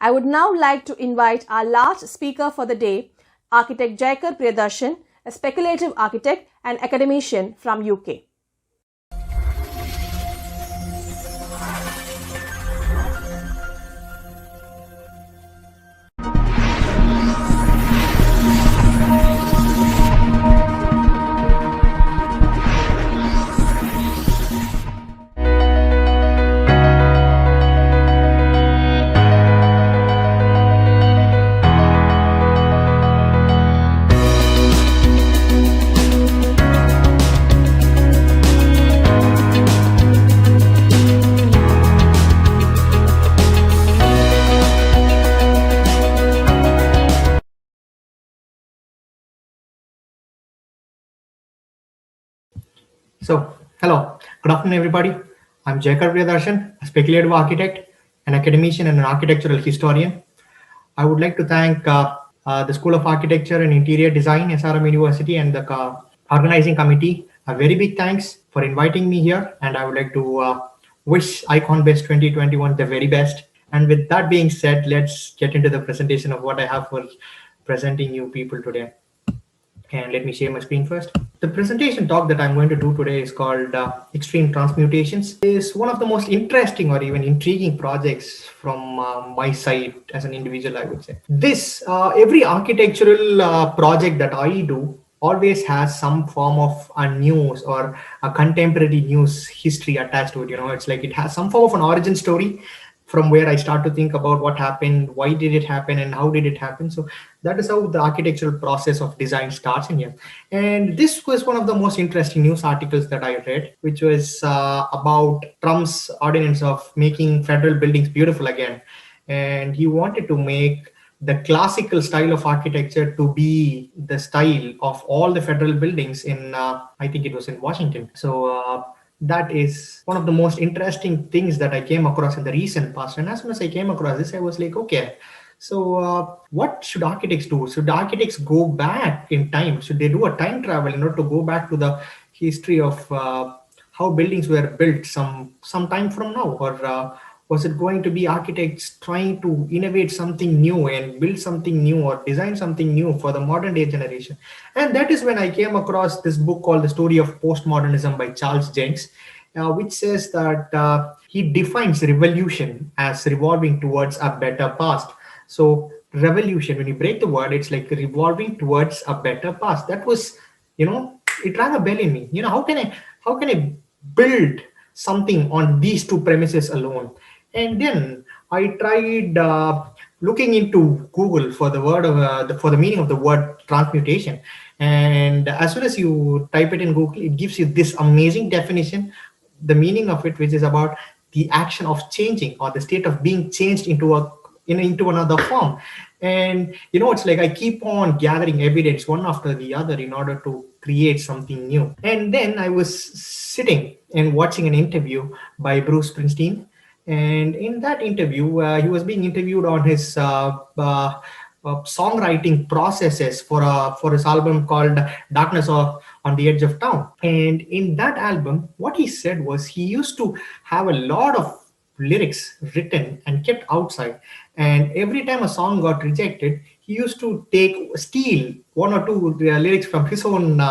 I would now like to invite our last speaker for the day, architect Jayakar Priyadharshan, a speculative architect and academician from UK. So, hello, good afternoon, everybody. I'm Jayakar, a speculative architect, an academician, and an architectural historian. I would like to thank the School of Architecture and Interior Design, SRM University, and the organizing committee. A very big thanks for inviting me here, and I would like to wish Icon Best 2021 the very best. And with that being said, let's get into the presentation of what I have for presenting you people today. And let me share my screen first. The presentation talk that I'm going to do today is called Extreme Transmutations. It's one of the most interesting or even intriguing projects from my side as an individual, I would say. Every architectural project that I do always has some form of a news or a contemporary news history attached to it. It's like it has some form of an origin story from where I start to think about what happened, why did it happen, and how did it happen. So that is how the architectural process of design starts in here. And this was one of the most interesting news articles that I read, which was about Trump's ordinance of making federal buildings beautiful again. And he wanted to make the classical style of architecture to be the style of all the federal buildings in, I think it was in Washington. So that is one of the most interesting things that I came across in the recent past. And as soon as I came across this, I was like, okay, so what should architects do? Should architects go back in time? Should they do a time travel in order to go back to the history of how buildings were built some time from now? Or was it going to be architects trying to innovate something new and build something new or design something new for the modern day generation? And that is when I came across this book called The Story of Postmodernism by Charles Jenks, which says that he defines revolution as revolving towards a better past. So revolution, when you break the word, it's like revolving towards a better past. That was, it rang a bell in me. How can I build something on these two premises alone? And then I tried looking into Google for the meaning of the word transmutation. And as soon as you type it in Google, it gives you this amazing definition, the meaning of it, which is about the action of changing or the state of being changed into another form. And it's like I keep on gathering evidence one after the other in order to create something new. And then I was sitting and watching an interview by Bruce Springsteen. And in that interview, he was being interviewed on his songwriting processes for his album called Darkness on the Edge of Town. And in that album, what he said was he used to have a lot of lyrics written and kept outside. And every time a song got rejected, he used to steal one or two lyrics from his own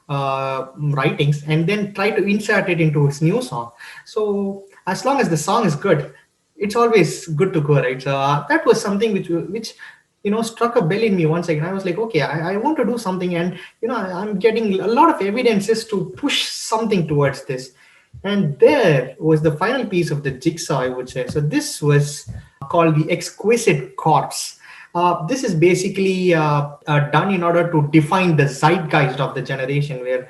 writings and then try to insert it into his new song. So as long as the song is good, it's always good to go, right? So that was something which struck a bell in me once again. I was like, okay, I want to do something, and I'm getting a lot of evidences to push something towards this. And there was the final piece of the jigsaw, I would say. So this was called the Exquisite Corpse. This is basically done in order to define the zeitgeist of the generation, where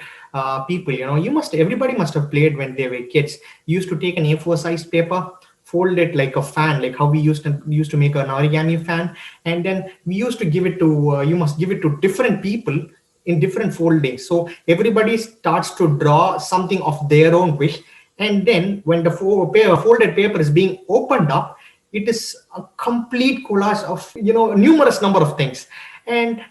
people, everybody must have played when they were kids. You used to take an A4 size paper, fold it like a fan, like how we used to make an origami fan, and then we used to give it to you must give it to different people in different foldings. So everybody starts to draw something of their own wish, and then when the folded paper is being opened up, it is a complete collage of numerous number of things, and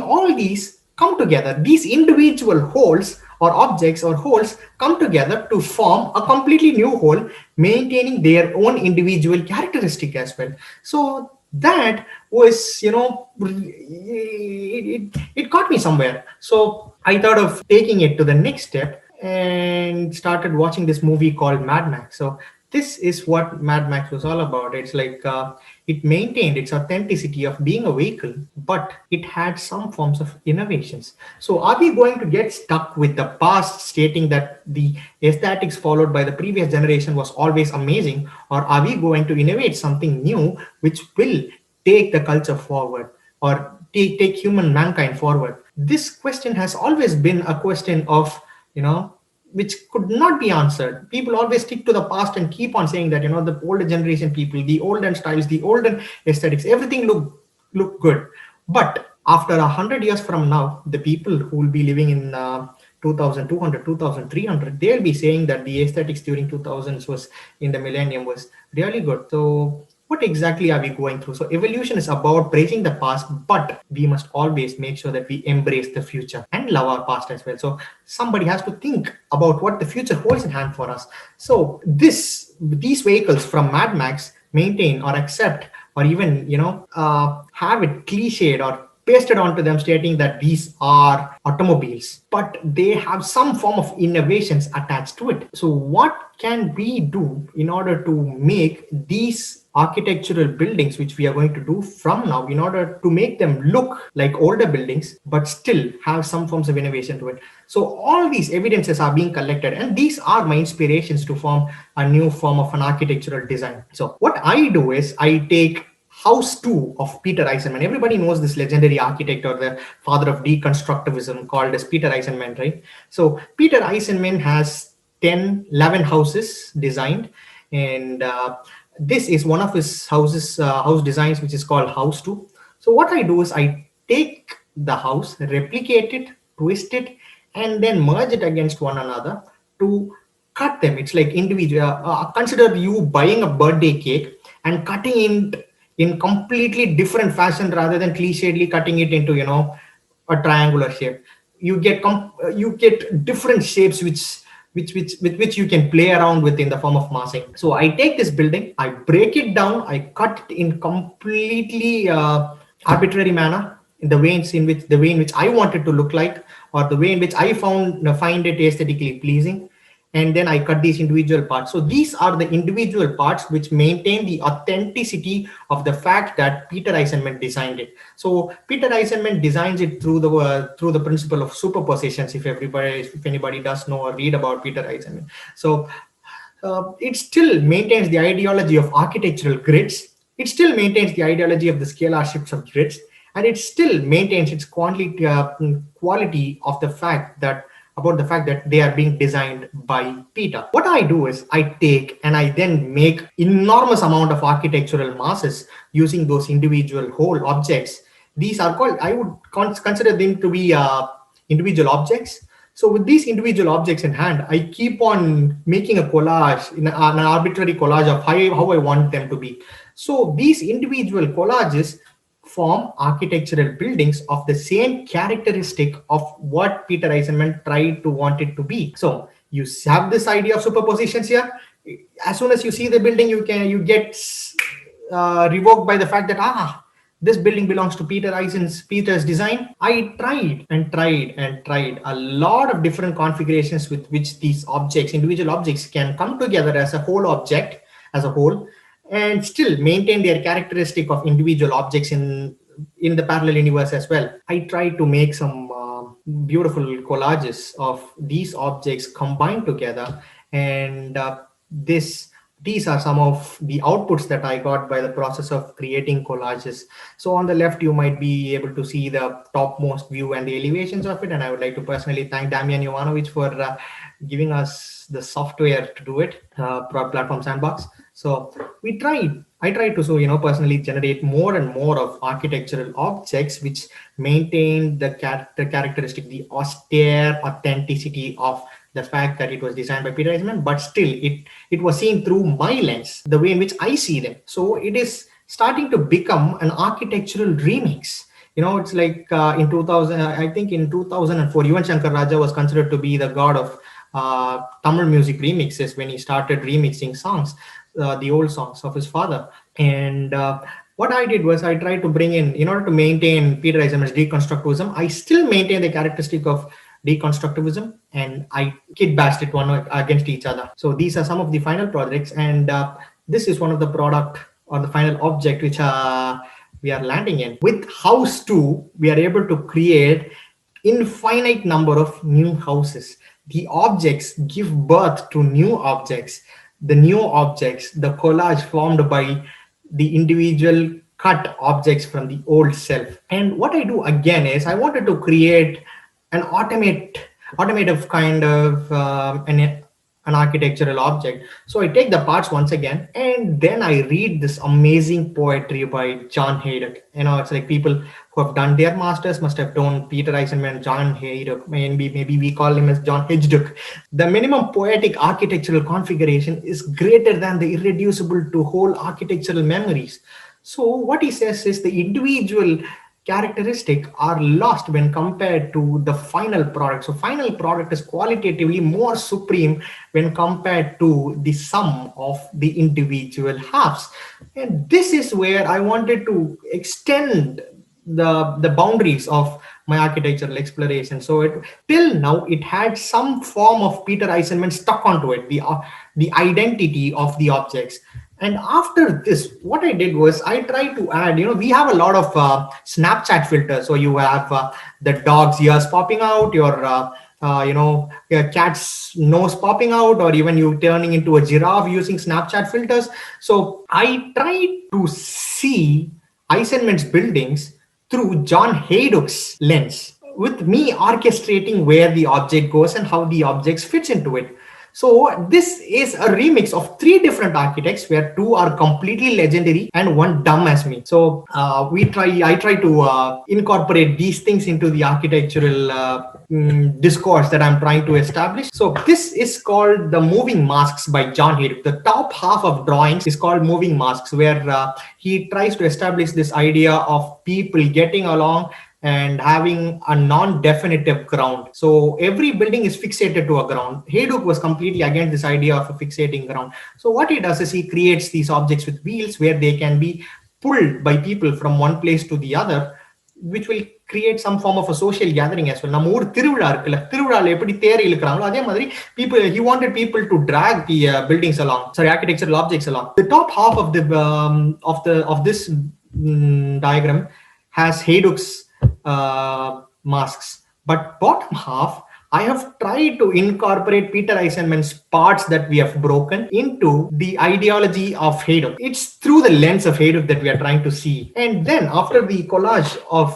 all these come together. These individual wholes or objects or wholes come together to form a completely new whole, maintaining their own individual characteristic as well. So that was, it got me somewhere. So I thought of taking it to the next step and started watching this movie called Mad Max. So this is what Mad Max was all about. It's like it maintained its authenticity of being a vehicle, but it had some forms of innovations. So are we going to get stuck with the past stating that the aesthetics followed by the previous generation was always amazing, or are we going to innovate something new which will take the culture forward, or take human mankind forward? This question has always been a question of, which could not be answered. People always stick to the past and keep on saying that, the older generation people, the olden styles, the olden aesthetics, everything look good. But after 100 years from now, the people who will be living in 2200, 2300, they'll be saying that the aesthetics during 2000s was in the millennium was really good. So what exactly are we going through? So evolution is about praising the past, but we must always make sure that we embrace the future and love our past as well. So somebody has to think about what the future holds in hand for us. So these vehicles from Mad Max maintain or accept or even have it cliched or pasted onto them stating that these are automobiles, but they have some form of innovations attached to it. So what can we do in order to make these architectural buildings, which we are going to do from now, in order to make them look like older buildings but still have some forms of innovation to it? So all these evidences are being collected, and these are my inspirations to form a new form of an architectural design. So what I do is I take House 2 of Peter Eisenman. Everybody knows this legendary architect or the father of deconstructivism called as Peter Eisenman, right? So Peter Eisenman has 11 houses designed, and this is one of his house designs, which is called House 2. So what I do is I take the house, replicate it, twist it, and then merge it against one another to cut them. It's like individual. Consider you buying a birthday cake and cutting it in completely different fashion rather than clichédly cutting it into a triangular shape. You get different shapes with which you can play around with in the form of massing. So I take this building, I break it down, I cut it in completely arbitrary manner, in the way in which I want it to look like, or the way in which I find it aesthetically pleasing. And then I cut these individual parts. So these are the individual parts which maintain the authenticity of the fact that Peter Eisenman designed it. So Peter Eisenman designs it through the principle of superpositions. If anybody does know or read about Peter Eisenman, so it still maintains the ideology of architectural grids. It still maintains the ideology of the scalar shifts of grids, and it still maintains its quality of the fact that they are being designed by Peter. What I do is I take and I then make enormous amount of architectural masses using those individual whole objects. These are called, I would consider them to be individual objects. So with these individual objects in hand, I keep on making a collage, an arbitrary collage of how I want them to be. So these individual collages form architectural buildings of the same characteristic of what Peter Eisenman tried to want it to be. So you have this idea of superpositions here. As soon as you see the building, you get revoked by the fact that this building belongs to Peter's design. I tried a lot of different configurations with which these individual objects can come together as a whole object, as a whole, and still maintain their characteristic of individual objects in the parallel universe as well. I tried to make some beautiful collages of these objects combined together, and these are some of the outputs that I got by the process of creating collages. So on the left, you might be able to see the topmost view and the elevations of it. And I would like to personally thank Damian Jovanovic for giving us the software to do it, Platform Sandbox. So I tried to personally generate more and more of architectural objects which maintain the characteristic, the austere authenticity of the fact that it was designed by Peter Eisenman, but still it was seen through my lens, the way in which I see them. So it is starting to become an architectural remix. It's like in 2000, I think in 2004, Yuvan Shankar Raja was considered to be the god of Tamil music remixes when he started remixing songs, the old songs of his father. And what I did was I tried to bring in order to maintain Peter Eisenman's deconstructivism, I still maintain the characteristic of deconstructivism, and I kid bashed it one against each other. So these are some of the final projects, and this is one of the product or the final object which we are landing in. With house 2, we are able to create infinite number of new houses. The objects give birth to new objects. The new objects, the collage formed by the individual cut objects from the old self. And what I do again is I wanted to create an automative kind of an architectural object. So I take the parts once again, and then I read this amazing poetry by John Haydock. It's like people who have done their masters must have known Peter Eisenman, John Haydock, maybe we call him as John Hedgeduck. The minimum poetic architectural configuration is greater than the irreducible to whole architectural memories. So what he says is the individual characteristic are lost when compared to the final product. So final product is qualitatively more supreme when compared to the sum of the individual halves. And this is where I wanted to extend the boundaries of my architectural exploration. So till now it had some form of Peter Eisenman stuck onto it, the identity of the objects. And after this, what I did was I tried to add, we have a lot of Snapchat filters. So you have the dog's ears popping out, your cat's nose popping out, or even you turning into a giraffe using Snapchat filters. So I tried to see Eisenman's buildings through John Haydock's lens, with me orchestrating where the object goes and how the objects fits into it. So this is a remix of 3 different architects, where 2 are completely legendary and 1 dumb as me. So I try to incorporate these things into the architectural discourse that I'm trying to establish. So this is called the Moving Masks by John Haydock. The top half of drawings is called Moving Masks, where he tries to establish this idea of people getting along and having a non-definitive ground. So every building is fixated to a ground. Haydock was completely against this idea of a fixating ground. So what he does is he creates these objects with wheels where they can be pulled by people from one place to the other, which will create some form of a social gathering as well. நம்ம ஊர் திருவிழா இருக்குல்ல, திருவிழால எப்படி தேர் இழுக்கிறாங்களோ அதே மாதிரி he wanted people to drag the buildings along, architectural objects along. The top half of this diagram has Haydock's masks, but bottom half I have tried to incorporate Peter Eisenman's parts that we have broken into the ideology of Haydock. It's through the lens of Haydock that we are trying to see. And then after the collage of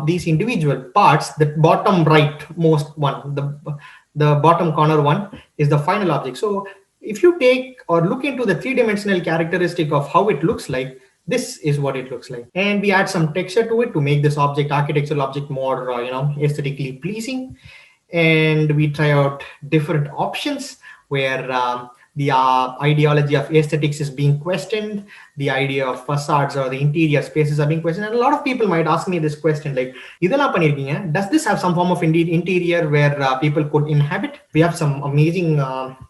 these individual parts, the bottom right most one, the bottom corner one is the final object. So if you take or look into the 3-dimensional characteristic of how it looks like, this is what it looks like. And we add some texture to it to make this architectural object more aesthetically pleasing. And we try out different options where the ideology of aesthetics is being questioned, the idea of facades or the interior spaces are being questioned. And a lot of people might ask me this question, like, does this have some form of interior where people could inhabit? We have some amazing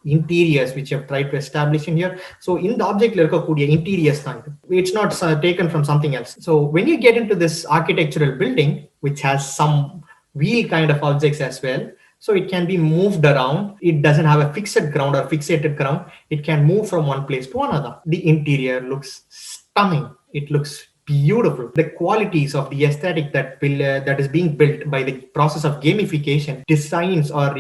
interiors which I've tried to establish in here. So in the object interiors, it's not taken from something else. So when you get into this architectural building, which has some wheel kind of objects as well, so it can be moved around. It doesn't have a fixed ground or fixated ground. It can move from one place to another. The interior looks stunning. It looks beautiful. The qualities of the aesthetic that is being built by the process of gamification designs or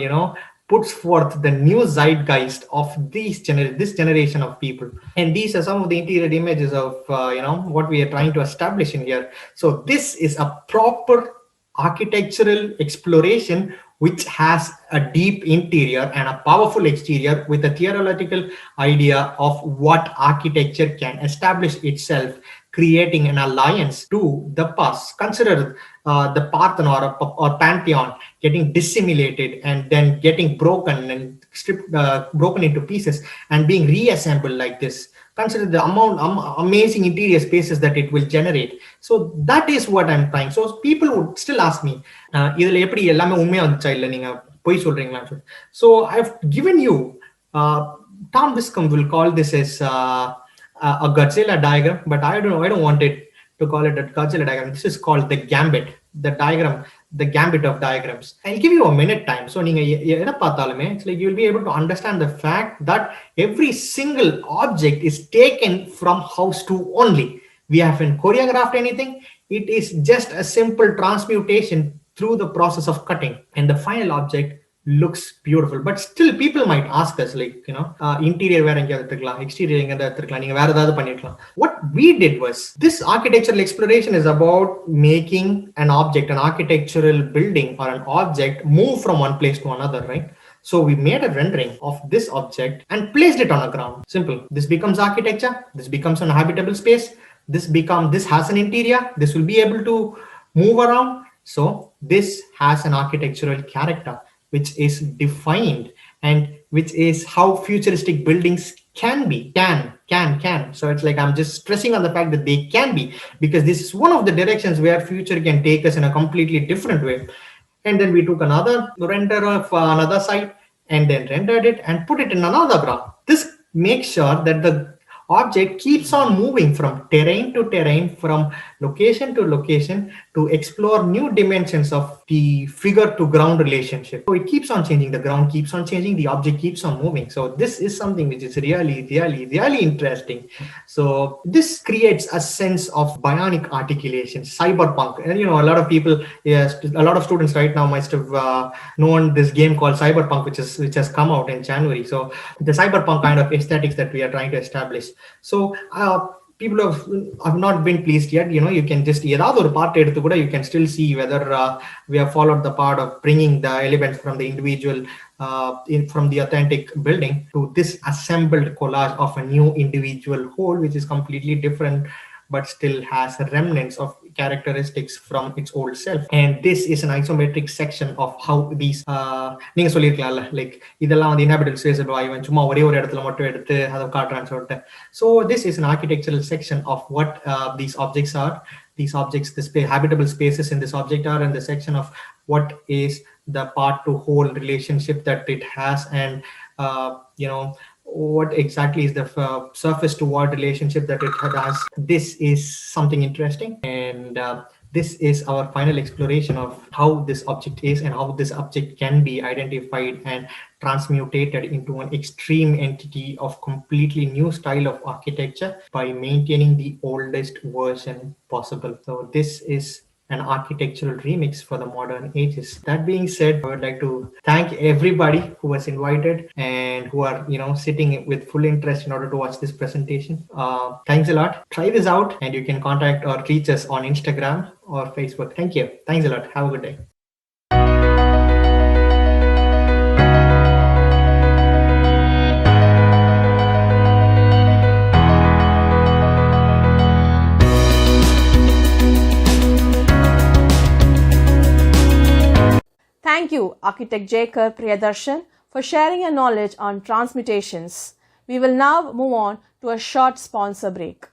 puts forth the new zeitgeist of this generation of people. And these are some of the interior images of what we are trying to establish in here. So this is a proper architectural exploration which has a deep interior and a powerful exterior, with a theoretical idea of what architecture can establish itself, creating an alliance to the past. Consider the Parthenon or Pantheon getting dissimulated and then getting broken and broken into pieces and being reassembled like this. Consider the amazing interior spaces that it will generate. So that is what I'm trying. So people would still ask me, so I've given you, Tom Wiscombe will call this as a Godzilla diagram, but I don't want it to call it a Godzilla diagram. This is called the gambit, the diagram, the gambit of diagrams. I'll give you a minute time. So it's like you'll be able to understand the fact that every single object is taken from house 2 only. We haven't choreographed anything. It is just a simple transmutation through the process of cutting, and the final object looks beautiful. But still people might ask us, like, interior வேற எங்கயாவது எடுத்துக்கலாம், exterior எங்கயாவது எடுத்துக்கலாம், நீங்க வேற ஏதாவது பண்ணிருக்கலாம். What we did was, this architectural exploration is about making an object, an architectural building or an object move from one place to another, right? So we made a rendering of this object and placed it on a ground. Simple. This becomes architecture. This becomes an habitable space. This has an interior. This will be able to move around. So this has an architectural character, which is defined, and which is how futuristic buildings can be. Can. So it's like I'm just stressing on the fact that they can be, because this is one of the directions where future can take us in a completely different way. And then we took another render of another site and then rendered it and put it in another ground. This makes sure that the object keeps on moving from terrain to terrain, from location to location, to explore new dimensions of the figure to ground relationship. So it keeps on changing, the ground keeps on changing, the object keeps on moving. So this is something which is really interesting. So this creates a sense of bionic articulation, cyberpunk. And a lot of people, a lot of students right now must have known this game called Cyberpunk, which has come out in January. So the cyberpunk kind of aesthetics that we are trying to establish. So people have not been pleased yet. You can just ஏதாவது ஒரு part எடுத்து கூட you can still see whether we have followed the part of bringing the elements from the individual from the authentic building to this assembled collage of a new individual whole, which is completely different but still has remnants of characteristics from its old self. And this is an isometric section of how these நீங்க சொல்லிருக்கலாம்ல, like இதெல்லாம் வந்து inhabitable space இவன் சும்மா ஒரே ஒரு இடத்துல மட்டும் எடுத்து அதை காட்டுறான்னு சொல்லிட்டு. So this is an architectural section of what these objects are. These objects, the habitable spaces in this object are, and the section of what is the part to whole relationship that it has, and what exactly is the surface to wall relationship that it has. This is something interesting, and this is our final exploration of how this object is and how this object can be identified and transmutated into an extreme entity of completely new style of architecture by maintaining the oldest version possible. So this is an architectural remix for the modern ages. That being said, I would like to thank everybody who was invited and who are sitting with full interest in order to watch this presentation. Thanks a lot. Try this out, and you can contact or reach us on Instagram or Facebook. Thank you. Thanks a lot. Have a good day. Thank you, Architect Jayakar Priyadharshan, for sharing your knowledge on transmutations. We will now move on to a short sponsor break.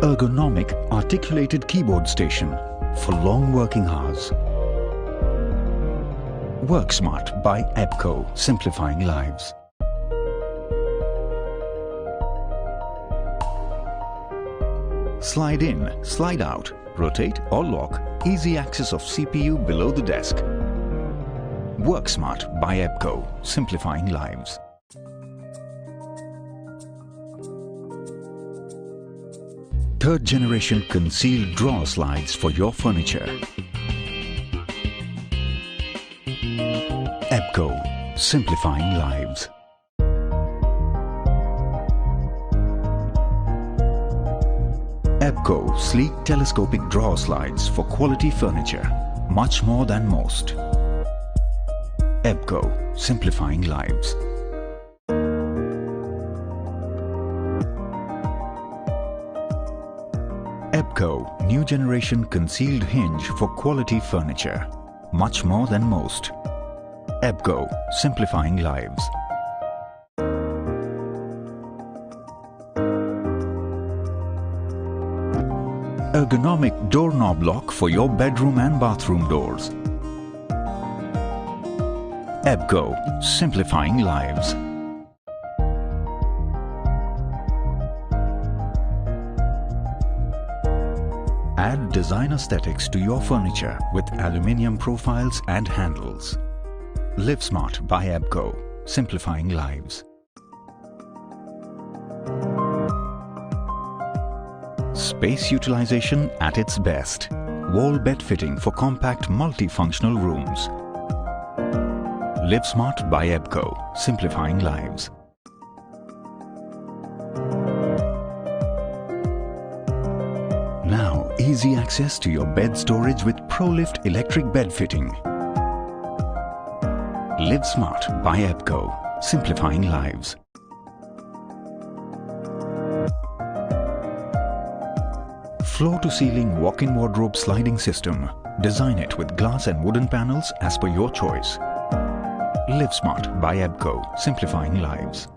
Ergonomic articulated keyboard station for long working hours. WorkSmart by EBCO, simplifying lives. Slide in, slide out, rotate or lock, easy access of CPU below the desk. WorkSmart by EBCO, simplifying lives. Third generation concealed drawer slides for your furniture. EBCO, simplifying lives. EBCO sleek telescopic drawer slides for quality furniture, much more than most. EBCO, simplifying lives. EBCO, new generation concealed hinge for quality furniture, much more than most. EBCO, simplifying lives. Ergonomic doorknob lock for your bedroom and bathroom doors. EBCO, simplifying lives. Add design aesthetics to your furniture with aluminium profiles and handles. LiveSmart by EBCO, simplifying lives. Space utilization at its best. Wall bed fitting for compact multifunctional rooms. LiveSmart by EBCO, simplifying lives. Now, easy access to your bed storage with ProLift electric bed fitting. LiveSmart by EBCO, simplifying lives. Floor-to-ceiling walk-in wardrobe sliding system. Design it with glass and wooden panels as per your choice. LiveSmart by EBCO, simplifying lives.